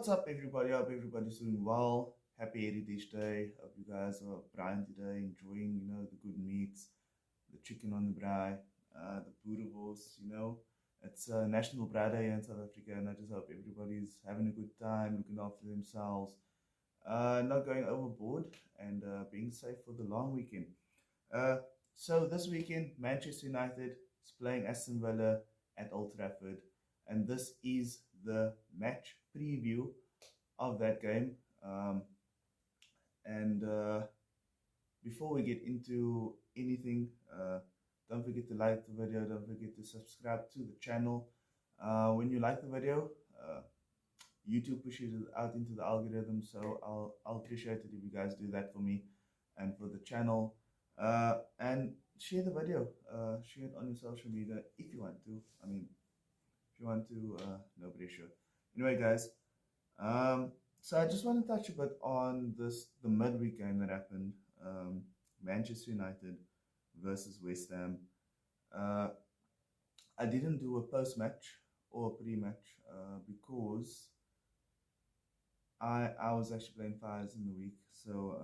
What's up, everybody? I hope everybody's doing well. Happy Heritage Day. Hope you guys are brine today, enjoying, the good meats, the chicken on the braai, the boerewors, It's National Braai Day in South Africa, and I just hope everybody's having a good time, looking after themselves, not going overboard, and being safe for the long weekend. Uh, so this weekend, Manchester United is playing Aston Villa at Old Trafford, and this is the match preview of that game. Um, and Before we get into anything, don't forget to like the video. Don't forget to subscribe to the channel. When you like the video, YouTube pushes it out into the algorithm, so I'll appreciate it if you guys do that for me and for the channel. And share the video. Share it on your social media if you want to. I mean, if you want to, no pressure. Anyway, guys, um, so I just want to touch a bit on the midweek game that happened. Manchester United versus West Ham. Uh, I didn't do a post-match or a pre-match because I was actually playing fires in the week, so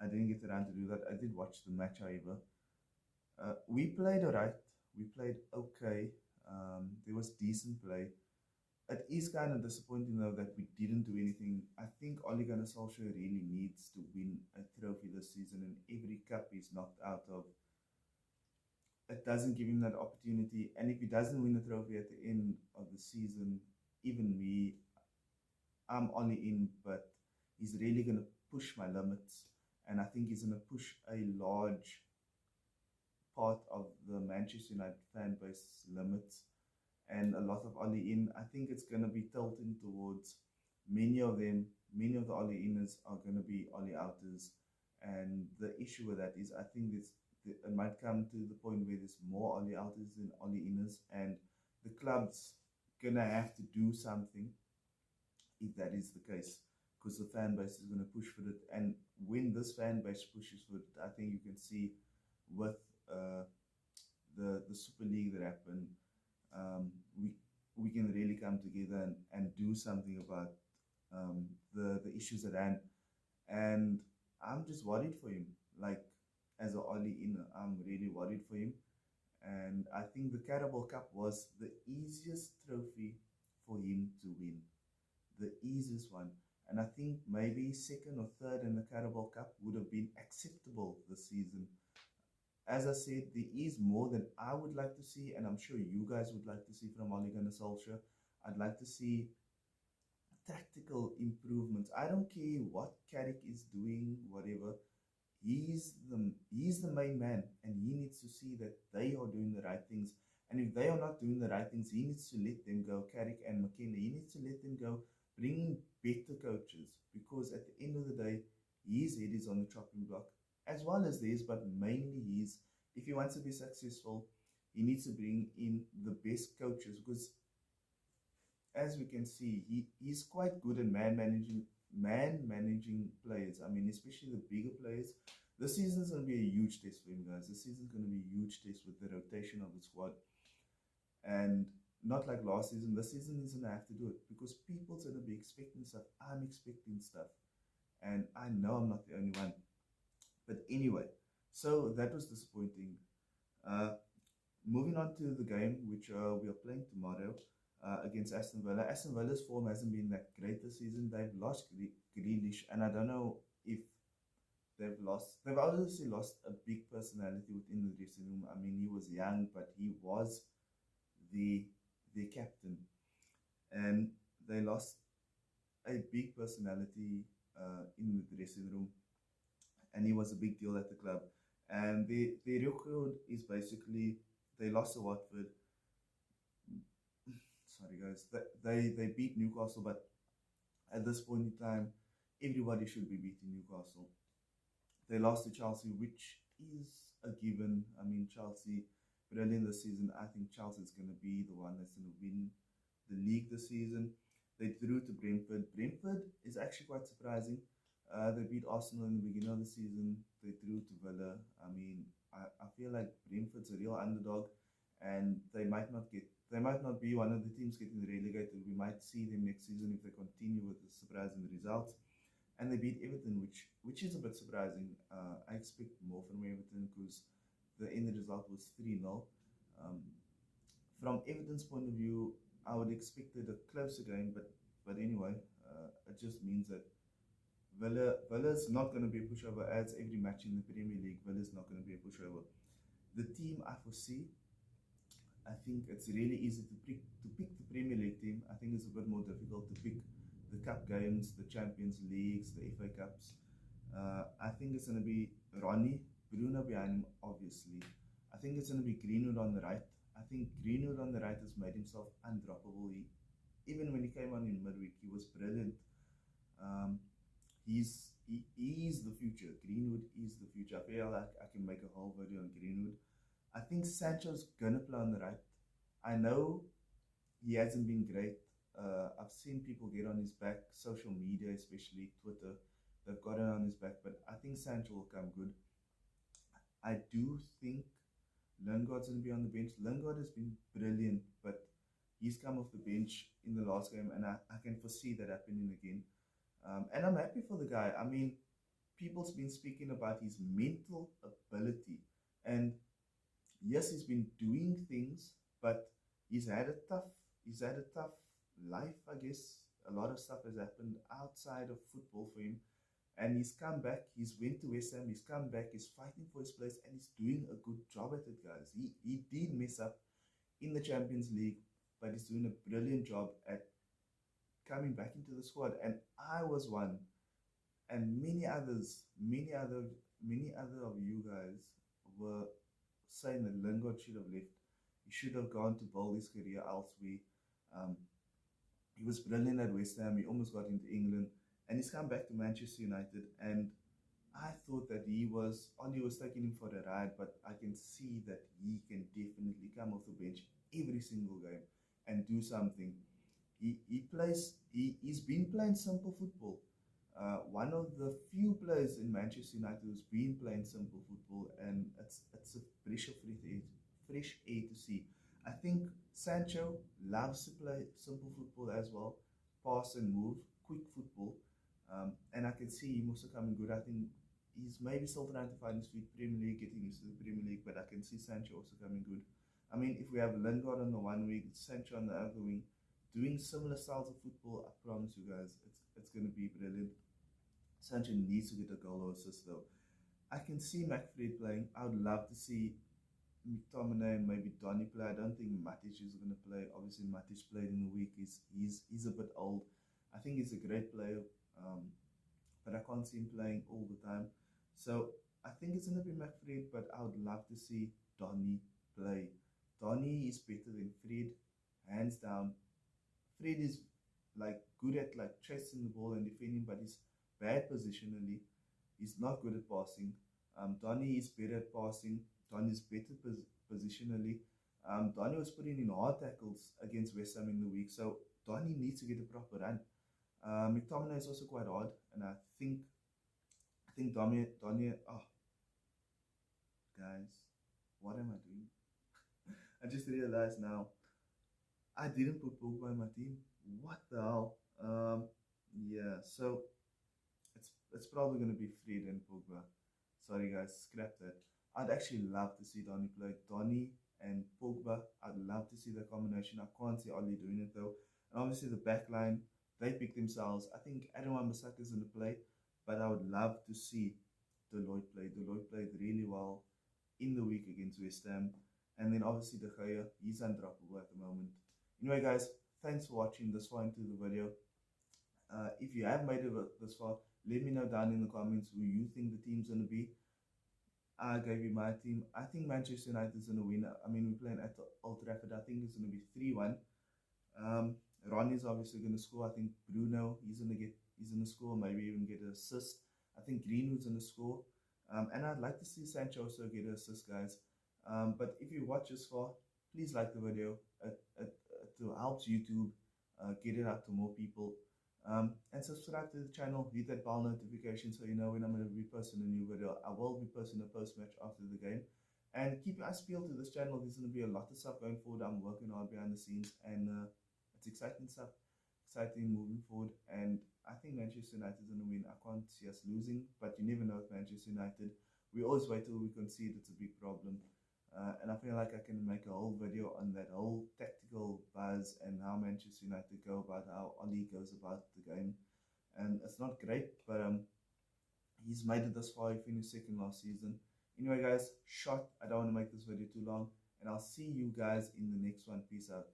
I didn't get around to do that. I did watch the match, however. We played alright. We played okay. There was decent play. It is kind of disappointing though that we didn't do anything. I think Ole Gunnar Solskjaer really needs to win a trophy this season, and every cup he's knocked out of, it doesn't give him that opportunity. And if he doesn't win the trophy at the end of the season, even me, I'm only in, but he's really going to push my limits. And I think he's going to push a large part of the Manchester United fan base limits and a lot of Ollie in. I think it's going to be tilting towards many of them. Many of the Ollie inners are going to be Ollie outers. And the issue with that is I think it might come to the point where there's more Ollie outers than Ollie inners. And the club's going to have to do something if that is the case, because the fan base is going to push for it. And when this fan base pushes for it, I think you can see with the Super League that happened, um, we we can really come together and do something about the issues at hand. And I'm just worried for him. Like, as a Ollie in, I'm really worried for him. And I think the Carabao Cup was the easiest trophy for him to win, the easiest one. And I think maybe second or third in the Carabao Cup would have been acceptable this season. As I said, there is more than I would like to see, and I'm sure you guys would like to see from Ole Gunnar Solskjaer. I'd like to see tactical improvements. I don't care what Carrick is doing, whatever. He's the main man, and he needs to see that they are doing the right things. And if they are not doing the right things, he needs to let them go. Carrick and McKenna, he needs to let them go. Bring in better coaches, because at the end of the day, his head is on the chopping block, as well as theirs, but mainly his. If he wants to be successful, he needs to bring in the best coaches, because as we can see, he's quite good at man managing players. I mean, especially the bigger players. This season's going to be a huge test for him, guys. This season's going to be a huge test with the rotation of the squad. And not like last season. This season he's going to have to do it, because people's going to be expecting stuff. I'm expecting stuff. And I know I'm not the only one. But anyway, so that was disappointing. Uh, Moving on to the game, which we are playing tomorrow against Aston Villa. Aston Villa's form hasn't been that great this season. They've lost Grealish, and I don't know if they've obviously lost a big personality within the dressing room. I mean, he was young, but he was the captain, and they lost a big personality in the dressing room, and he was a big deal at the club. And their record is basically they lost to Watford. Sorry, guys. They beat Newcastle, but at this point in time, everybody should be beating Newcastle. They lost to Chelsea, which is a given. I mean, Chelsea, brilliant this season. I think Chelsea is going to be the one that's going to win the league this season. They drew to Brentford. Brentford is actually quite surprising. They beat Arsenal in the beginning of the season. They drew to Villa. I mean, I feel like Brentford's a real underdog, and they might not get they might not be one of the teams getting relegated. We might see them next season if they continue with the surprising results. And they beat Everton, which is a bit surprising. I expect more from Everton because the end result was 3-0. Um, from Everton's point of view, I would expect it a closer game, but anyway, it just means that Villa's not going to be a pushover, as every match in the Premier League. Villa's not going to be a pushover. The team I foresee, I think it's really easy to pick the Premier League team. I think it's a bit more difficult to pick the cup games, the Champions Leagues, the FA Cups. I think it's going to be Ronnie, Bruno behind him, obviously. I think it's going to be Greenwood on the right. I think Greenwood on the right has made himself undroppable. Even when he came on in midweek, he was brilliant. He is the future. Greenwood is the future. I feel like I can make a whole video on Greenwood. I think Sancho's gonna play on the right. I know he hasn't been great. I've seen people get on his back, social media, especially Twitter. They've gotten on his back, but I think Sancho will come good. I do think Lingard's going to be on the bench. Lingard has been brilliant, but he's come off the bench in the last game, and I can foresee that happening again. And I'm happy for the guy. I mean, people's been speaking about his mental ability, and yes, he's been doing things, but he's had a tough life, I guess. A lot of stuff has happened outside of football for him, and he's come back. He's went to West Ham. He's come back. He's fighting for his place, and he's doing a good job at it, guys. He did mess up in the Champions League, but he's doing a brilliant job at coming back into the squad. And I was one, and many other of you guys were saying that Lingard should have left. He should have gone to build his career elsewhere. He was brilliant at West Ham. He almost got into England, and he's come back to Manchester United. And I thought that Oli was taking him for a ride, but I can see that he can definitely come off the bench every single game and do something. He's been playing simple football. One of the few players in Manchester United who's been playing simple football, and it's a fresh air to see. I think Sancho loves to play simple football as well, pass and move, quick football, and I can see him also coming good. I think he's maybe still trying to find his feet, Premier League, getting used to the Premier League, but I can see Sancho also coming good. I mean, if we have Lingard on the one wing, Sancho on the other wing, doing similar styles of football, I promise you guys, it's going to be brilliant. Sancho needs to get a goal or assist though. I can see McFred playing. I would love to see McTominay and maybe Donny play. I don't think Matic is going to play. Obviously, Matic played in the week. He's a bit old. I think he's a great player, but I can't see him playing all the time. So I think it's going to be McFred, but I would love to see Donny play. Donny is better than Fred, hands down. Fred is like good at like chasing the ball and defending, but he's bad positionally. He's not good at passing. Donny is better at passing. Donny is better positionally. Donny was putting in hard tackles against West Ham in the week, so Donny needs to get a proper run. McTominay is also quite hard, and I think Donny. Oh, guys, what am I doing? I just realized now I didn't put Pogba in my team. What the hell? Yeah, so it's probably going to be Fred and Pogba. Sorry guys, scrap that. I'd actually love to see Donny play. Donny and Pogba, I'd love to see the combination. I can't see Oli doing it though. And obviously the back line, they pick themselves. I think Adam Wan-Bissaka is going to play, but I would love to see Deloitte play. Deloitte played really well in the week against West Ham. And then obviously De Gea, he's undroppable at the moment. Anyway guys, thanks for watching this far into the video. If you have made it this far, let me know down in the comments who you think the team's going to be. I gave you my team. I think Manchester United is going to win. I mean, we're playing at Old Trafford. I think it's going to be 3-1. Ronnie's obviously going to score. I think Bruno, he's going to score, maybe even get an assist. I think Greenwood's going to score. And I'd like to see Sancho also get an assist, guys. But if you watch this far, please like the video. It helps YouTube get it out to more people. And subscribe to the channel, hit that bell notification so you know when I'm going to be posting a new video. I will be posting a post-match after the game. And keep your eyes peeled to this channel. There's going to be a lot of stuff going forward. I'm working hard behind the scenes, and it's exciting stuff, exciting moving forward. And I think Manchester United is going to win. I can't see us losing, but you never know with Manchester United. We always wait till we concede. It's a big problem. And I feel like I can make a whole video on that whole tactical buzz and how Manchester United go about, how Oli goes about the game. And it's not great, but he's made it this far. He finished second last season. Anyway, guys, shot. I don't want to make this video too long, and I'll see you guys in the next one. Peace out.